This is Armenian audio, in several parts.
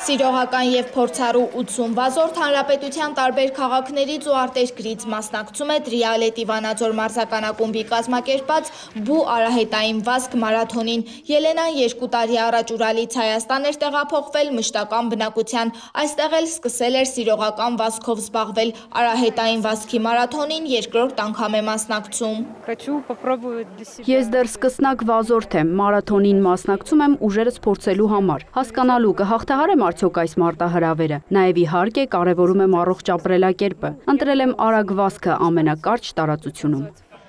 Սիրողական և փորձառու 80 վազորդ հանրապետության տարբեր քաղաքներից ու արտերկրից մասնակցում է Տրիալետի Վանաձոր մարզականակումբի կազմակերպած բու արահետային վազք մարաթոնին։ Ելենան 2 տարի առաջ Ուրալից Հայաստան էր տեղափոխվել մշտական բնակության, այստեղ էլ սկսել էր սիրողական վազքով զբաղվել, արահետային վազքի մարաթոնին երկրորդ անգամ է մասնակցում։ Ես դեռ սկսնակ վազորդ եմ, մարաթոնին մասնակցում եմ ուժերս փորձելու համար, հասկանալու կհաղթահարեմ արդյոք այս մարտահրավերը, նաև իհարկե կարևորում եմ առողջ ապրելակերպը, ընտրել եմ արագ վազքը ամենակարճ տարածությունում։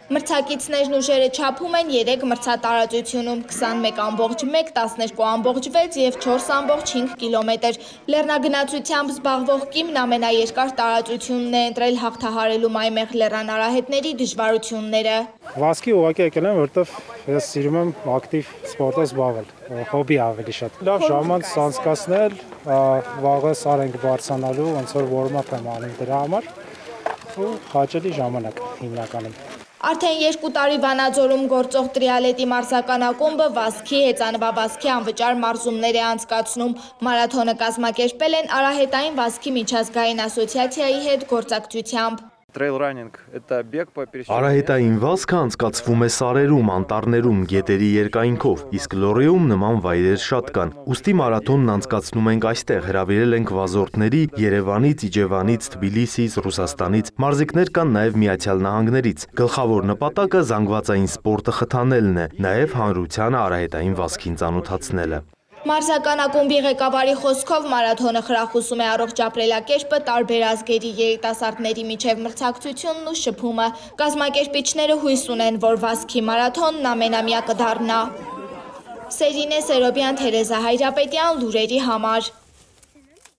Մրցակիցներն ուժերը չափում են 3 մրցատարածությունում՝ 21.1, 12.6 և 4.5 կիլոմետր։ Լեռնագնացությամբ զբաղվող կիմն ամենաերկար տարածությունն է ընտրել հաղթահարելու մայմեղ լեռան արահետների դժվարությունները։ Վազքի ուղղակի եկել եմ, որտեվ ես սիրում եմ ակտիվ սպորտով զբաղվել, հոբի ավելի շատ։ Լավ ժամանց անցկացնել, վաղը սար ենք բարձրանալու, ոնց որ warm-up եմ անում դրա համար ու հաճելի ժամանակ հիմնականում։ Արդեն 2 տարի Վանաձորում գործող Տրիալետի մարզական ակումբը վազքի, հեծանվավազքի անվճար մարզումներ է անցկացնում։ Մարաթոնը կազմակերպել են Արահետային վազքի միջազգային ասոցիացիայի հետ գործակցությամբ։ Արահետային վազքը անցկացվում է սարերում, անտառներում, գետերի երկայնքով, իսկ Լոռիում նման վայրեր շատ կան։ Ուստի մարաթոնն անցկացնում ենք այստեղ, հրավիրել ենք վազորդների Երևանից, Իջևանից, Թբիլիսից, Ռուսաստանից, մարզիկներ կան նաև Միացյալ Նահանգներից։ Գլխավոր նպատակը զանգվածային սպորտը խթանելն է, նաև հանրությանը արահետային վազքին ծանոթացնելը։ Մարզական ակումբի ղեկավարի խոսքով մարաթոնը խրախուսում է առողջ ապրելակերպը, տարբեր ազգերի երիտասարդների միջև մրցակցությունն ու շփումը։ Կազմակերպիչները հույս ունեն, որ վազքի մարաթոնն ամենամյա կդառնա։ Սերինե Սերոբյան, Թերեզա Հայրապետյան, լուրերի համար։